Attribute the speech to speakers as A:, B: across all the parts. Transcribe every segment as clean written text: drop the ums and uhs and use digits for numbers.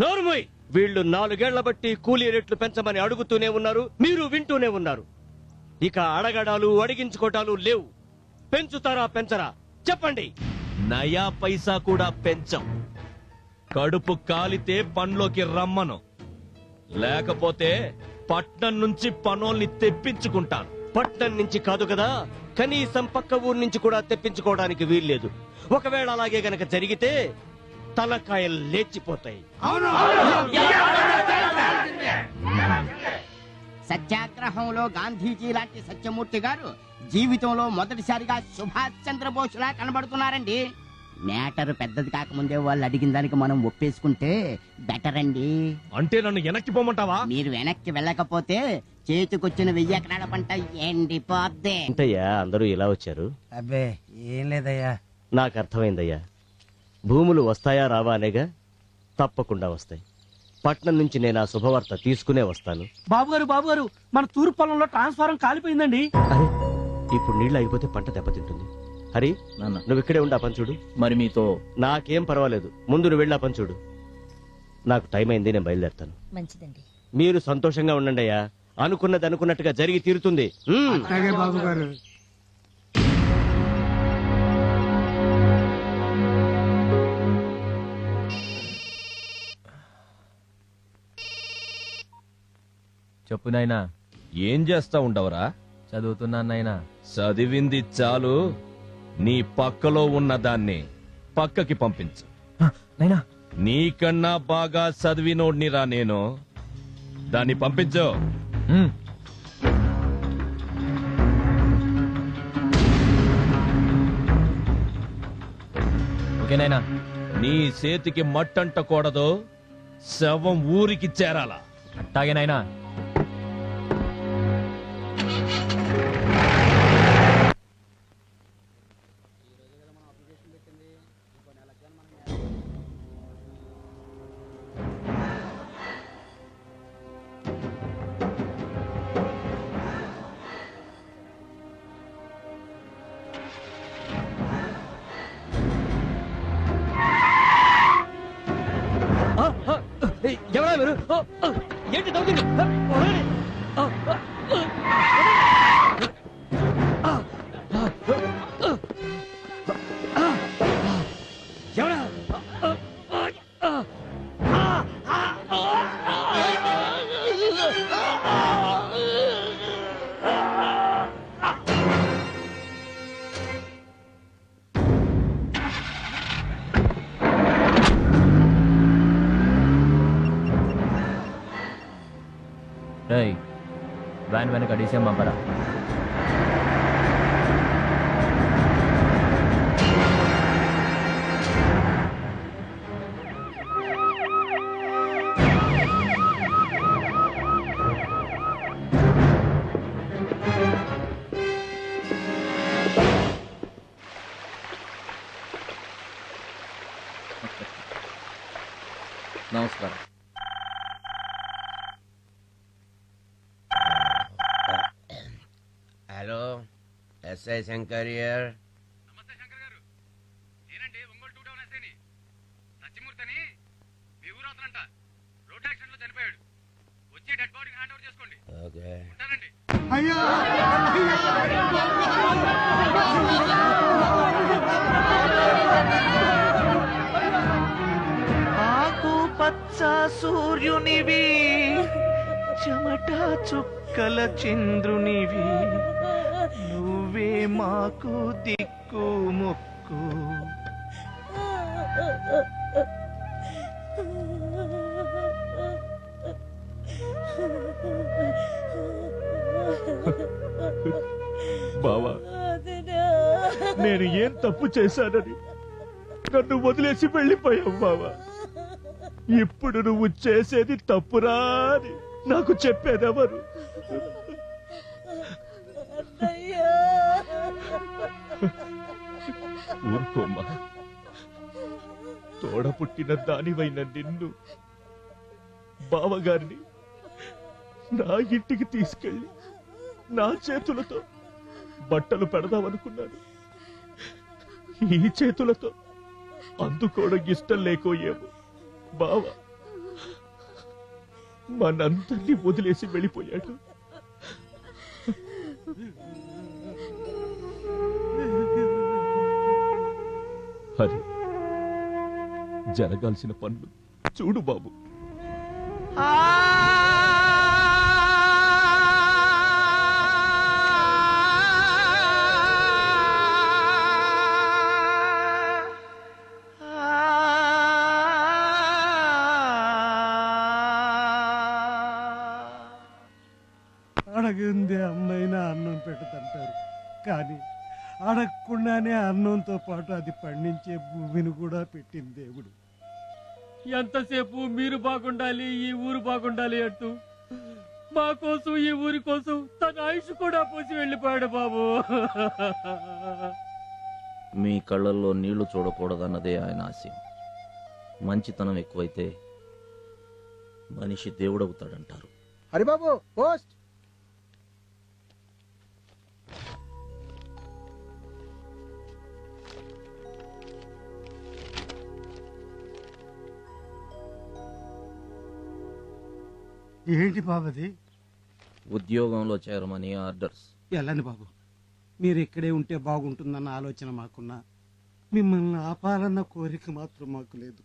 A: నోరుమోయ్. వీళ్ళు 4 ఏళ్ల బట్టి కూలీ రేట్లు పెంచమని అడుగుతూనే ఉన్నారు, మీరు వింటూనే ఉన్నారు. ఇక అడగడాలు అడిగించుకోటాలు లేవు. పెంచుతారా పెంచరా చెప్పండి.
B: నయా పైసా కూడా పెంచం. కడుపు కాలితే పనిలోకి రమ్మను, లేకపోతే పట్నం నుంచి పనోల్ని తెప్పించుకుంటాను.
A: పట్నం నుంచి కాదు కదా, కనీసం పక్క ఊరు నుంచి కూడా తెప్పించుకోవడానికి వీల్లేదు. ఒకవేళ అలాగే గనక జరిగితే తలకాయలు లేచిపోతాయి.
C: సత్యాగ్రహంలో గాంధీజీ లాంటి సత్యమూర్తి గారు జీవితంలో మొదటిసారిగా సుభాష్ చంద్రబోస్ లా కనబడుతున్నారండి. మ్యాటర్ పెద్దది కాకముందే వాళ్ళు అడిగిన దానికి మనం ఒప్పేసుకుంటే బెటర్ అండి.
B: అంటే నన్ను వెనక్కి పోమంటావా?
C: మీరు వెనక్కి వెళ్ళకపోతే చేతికొచ్చిన 1000 ఎకరాల పంట ఎండిపోద్దే.
A: అంతయ్యా, అందరూ ఇలా వచ్చారు?
D: అబ్బే ఏం లేదయ్యా.
A: నాకు అర్థమైందయ్యా. భూములు వస్తాయా రావా అనేగా. తప్పకుండా వస్తాయి. పట్నం నుంచి నేను ఆ శుభవార్త తీసుకునే వస్తాను.
D: బాబుగారు మన తూర్పు పొలంలో ట్రాన్స్ఫారం కాలిపోయిందండి.
A: అరే, ఇప్పుడు నీళ్ళు అయిపోతే పంట దెబ్బతింటుంది. హరి, నువ్వు ఇక్కడే ఉండి ఆ పని చూడు.
E: మరి మీతో
A: నాకేం పర్వాలేదు, ముందు నువ్వు వెళ్ళి ఆ పని చూడు. నాకు టైం అయింది, నేను బయలుదేరుతాను.
F: మంచిదండి.
A: మీరు సంతోషంగా ఉండండి అయ్యా. అనుకున్నది అనుకున్నట్టుగా జరిగి తీరుతుంది.
D: బాబుగారు
E: చెప్పు నాయనా.
B: ఏం చేస్తా ఉండవరా?
E: చదువుతున్నా నాయనా.
B: చదివింది చాలు, నీ పక్కలో ఉన్న దాన్ని పక్కకి పంపించు.
E: నాయనా
B: నీకన్నా బాగా చదివినోడ్నిరా నేను. దాన్ని పంపించు.
E: ఓకేనైనా.
B: నీ చేతికి మట్టంటకూడదు, శవం ఊరికి చేరాలా.
E: అట్టాగేనైనా.
A: ఎవరా మీరు? ఏంటి దౌర్జన్యం? ఎవరా?
E: వ్యాన్ వెనక డీసీఎం పంపరా.
G: నమస్కారం.
H: Hello, SI Shankar here.
I: నమస్తే శంకర్ గారు. నేనండి ఒంగోలు 2 టౌన్ ఎస్ఐని. సత్యమూర్తిని మీ ఊరు అతనంట రోడ్ యాక్సిడెంట్ లో చనిపోయాడు. వచ్చి డెడ్ బాడీని హ్యాండ్ ఓవర్ చేసుకోండి.
H: ఓకే.
I: ఉంటానండి.
D: ఆకు పచ్చ సూర్యునివి, చెమట చుక్కల చంద్రునివి, నువ్వే మాకు దిక్కు మొక్కు.
B: బావా, నేను ఏం తప్పు చేశానని నన్ను వదిలేసి వెళ్ళిపోయావు బావా. ఇప్పుడు నువ్వు చేసేది తప్పురా అని నాకు చెప్పేదెవరు? ఊరుకోమ్మా. తోడ పుట్టిన దానివైన నిన్ను, బావగారిని నా ఇంటికి తీసుకెళ్ళి నా చేతులతో బట్టలు పెడదామనుకున్నాను. ఈ చేతులతో అందుకోవడం ఇష్టం లేకోయేమో బావ. మనందరినీ వదిలేసి వెళ్ళిపోయాడు. హరి, జరగాల్సిన పనులు చూడు బాబు.
D: అడగందే అమ్మైనా అన్నం పెడతంటారు, కానీ అడగకుండానే అన్నంతో పాటు అది పండించే భూమిని కూడా పెట్టింది దేవుడు. ఎంతసేపు మీరు బాగుండాలి, ఈ ఊరు బాగుండాలి అంటూ మా కోసం, ఈ ఊరి కోసం తన ఆయుష్ కూడా పోసి వెళ్ళిపోయాడు బాబు.
F: మీ కళ్ళల్లో నీళ్లు చూడకూడదన్నదే ఆయన ఆశయం. మంచితనం ఎక్కువైతే మనిషి దేవుడవుతాడంటారు.
G: హరిబాబు పోస్ట్.
D: ఏంటి బాబది?
F: ఉద్యోగంలో చేరమని ఆర్డర్స్.
D: వెళ్ళండి బాబు, మీరు ఇక్కడే ఉంటే బాగుంటుందన్న ఆలోచన మాకున్నా, మిమ్మల్ని ఆపాలన్న కోరిక మాత్రం మాకు లేదు.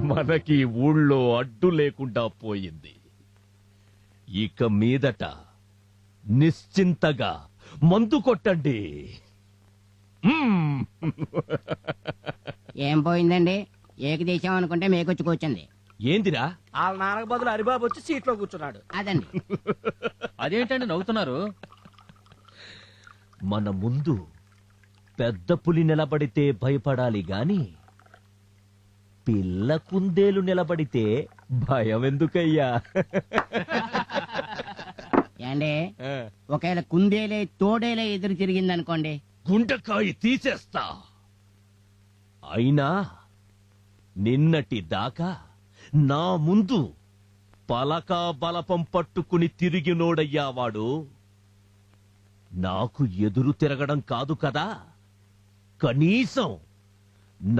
B: మనకి ఊళ్ళో అడ్డు లేకుండా పోయింది. ఇక మీదట నిశ్చింతగా మందు కొట్టండి.
C: ఏం పోయిందండి? ఏకదేశం అనుకుంటే మేకొచ్చి కూర్చుంది.
B: ఏందిరా?
A: వాళ్ళ నాన్నకు బదులు హరిబాబు వచ్చి సీట్లో కూర్చున్నాడు.
C: అదండి.
E: అదేంటండి నవ్వుతున్నారు?
B: మన ముందు పెద్ద పులి నిలబడితే భయపడాలి గాని పిల్ల కుందేలు నిలబడితే భయం ఎందుకయ్యా?
C: ఏండి, ఒకవేళ కుందేలే తోడేలే ఎదురు తిరిగిందనుకోండి,
B: గుండెకాయ తీసేస్తా. అయినా నిన్నటి దాకా నా ముందు పలకా బలపం పట్టుకుని తిరిగినోడయ్యా వాడు. నాకు ఎదురు తిరగడం కాదు కదా, కనీసం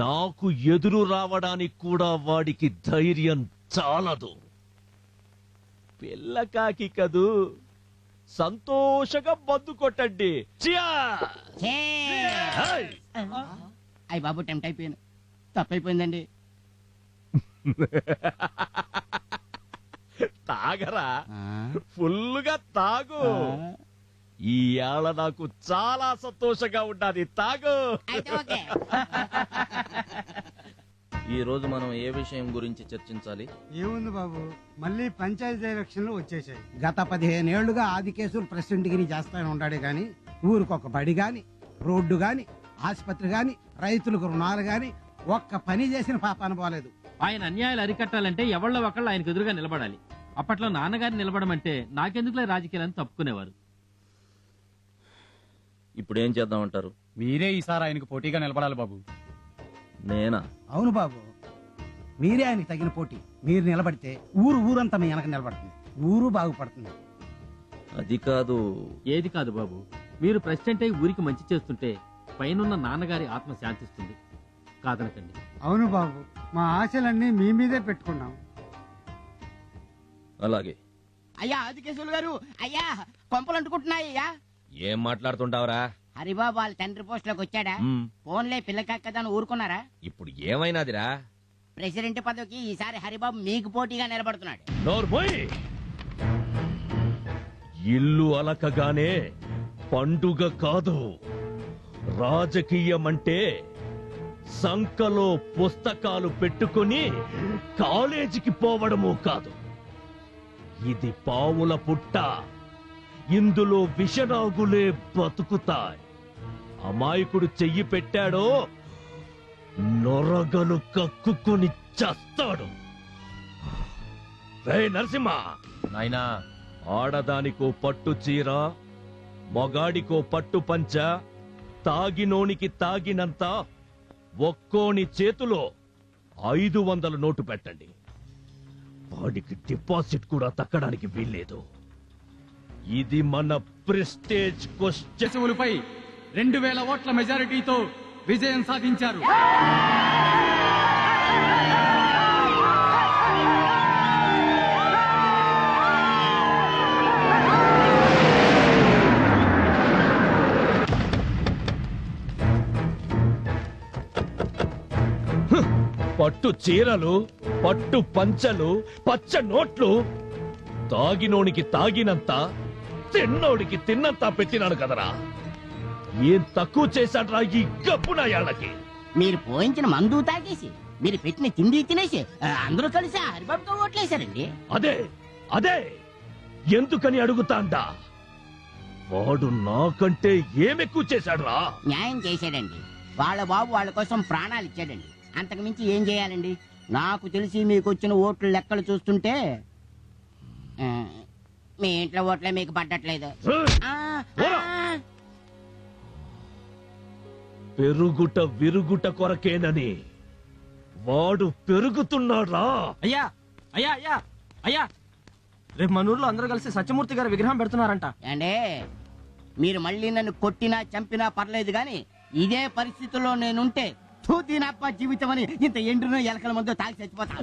B: నాకు ఎదురు రావడానికి కూడా వాడికి ధైర్యం చాలదు. పిల్లకాకి కదూ, సంతోషంగా మందు కొట్టండి.
C: అయ్యి బాబు టెంప్ట్ అయిపోయాను, తప్పైపోయిందండి.
B: తాగరా, ఫుల్లుగా తాగు. ఈ ఏళ నాకు చాలా సంతోషంగా ఉండాలి. తాగు.
F: ఈ రోజు మనం ఏ విషయం గురించి చర్చించాలి?
D: ఏముంది బాబు, మళ్ళీ పంచాయతీ ఎలక్షన్లు వచ్చేసాయి. గత 15 ఏళ్లుగా ఆది కేసులు ప్రెసిడెంట్ గిరి చేస్తానే ఉన్నాడే గాని ఊరికొక బడి గాని, రోడ్డు గాని, ఆసుపత్రి గాని, రైతులకు రుణాలు గాని ఒక్క పని చేసిన పాపాన పోలేదు.
J: ఆయన అన్యాయాలు అరికట్టాలంటే ఎవళ్ళ ఒకళ్ళు ఆయనకు ఎదురుగా నిలబడాలి. అప్పట్లో నాన్నగారిని నిలబడమంటే నాకెందుకులే రాజకీయాలని తప్పుకునేవారు.
F: ఇప్పుడు ఏం చేద్దామంటారు?
J: మీరే ఈసారి ఆయనకు పోటీగా నిలబడాలి బాబు.
F: నేనా?
D: అవును బాబు, మీరే ఆయనకి తగిన పోటీ. మీరు నిలబడితే ఊరంతా మీ వెనక నిలబడుతుంది, ఊరు బాగుపడుతుంది.
F: అది కాదు.
J: ఏది కాదు బాబు, మీరు ప్రెసిడెంట్ అయి ఊరికి మంచి చేస్తుంటే పైనున్న నాన్నగారి ఆత్మ శాంతిస్తుంది. కాదనకండి.
D: అవును బాబు, మా ఆశలన్నీ మీ మీదే పెట్టుకున్నాం.
F: అలాగే.
C: అయ్యా ఆదికేశవులు గారు, అయ్యా కొంపలు అంటుకుంటున్నాయ్యా.
B: ఏం మాట్లాడుతుంటావురా?
C: హరిబాబు వాళ్ళ తండ్రి పోస్ట్ లోకి వచ్చాడా? ఫోన్లే పిల్లకక్కదని ఊరుకున్నారా?
B: ఇప్పుడు ఏమైనాదిరా?
C: ప్రెసిడెంట్ పదవికి ఈసారి హరిబాబు మీకు పోటీగా నిలబడుతున్నాడు.
B: నోర్మోయ్! ఇల్లు అలకగానే పండుగ కాదు, రాజకీయం అంటే సంకలో పుస్తకాలు పెట్టుకుని కాలేజీకి పోవడము కాదు. ఇది పావుల పుట్ట, ఇందులో విషనాగులే బతుకుతాయి. అమాయకుడు చెయ్యి పెట్టాడో నొరగలు కక్కుకొని చస్తాడు. రే నరసింహ,
F: నాయనా
B: ఆడదానికో పట్టు చీర, మగాడికో పట్టు పంచ, తాగినోనికి తాగినంత ఒక్కోని చేతిలో 500 నోటు పెట్టండి. వాడికి డిపాజిట్ కూడా తక్కడానికి వీల్లేదు. ఇది మన ప్రెస్టేజ్ క్వశ్చన్.
E: శశివులపై 2000 ఓట్ల మెజారిటీతో విజయం సాధించారు.
B: పట్టు చీరలు, పట్టు పంచలు, పచ్చ నోట్లు, తాగినోనికి తాగినంత, తిన్నోడికి తిన్నంత పెట్టినాడు కదరా. ఏం తక్కువ చేశాడ్రా ఈ గబ్బునాయాళ్ళకి?
C: మీరు పోయించిన మందు తాగేసి మీరు పెట్టిన తిండి తినేసి అందరూ కలిసి హరిబాబుతో ఓట్లేశారండి.
B: అదే అదే ఎందుకని అడుగుతాండా? వాడు నాకంటే ఏమెక్కువ చేశాడ్రా?
C: న్యాయం చేశాడండి. వాళ్ళ బాబు వాళ్ళ కోసం ప్రాణాలు ఇచ్చాడండి. అంతకు మించి ఏం చేయాలండి? నాకు తెలిసి మీకు వచ్చిన ఓట్ల లెక్కలు చూస్తుంటే మీ ఇంట్లో ఓట్లే మీకు పడ్డట్లేదు. ఆ, ఆ.
B: పెరుగుట విరుగుట కొరకేనని వాడు పెరుగుతున్నాడా?
F: అయ్యా అయ్యా అయ్యా అయ్యా, రేపు మన ఊర్లో అందరూ కలిసి సత్యమూర్తి గారి విగ్రహం పెడుతున్నారంట.
C: ఏండే, మీరు మళ్ళీ నన్ను కొట్టినా చంపినా పర్లేదు గాని ఇదే పరిస్థితుల్లో నేనుంటే తూతీనప్ప జీవితం అని ఇంత ఎండ్రునో ఎలకల మందు తాగి చచ్చిపోతా.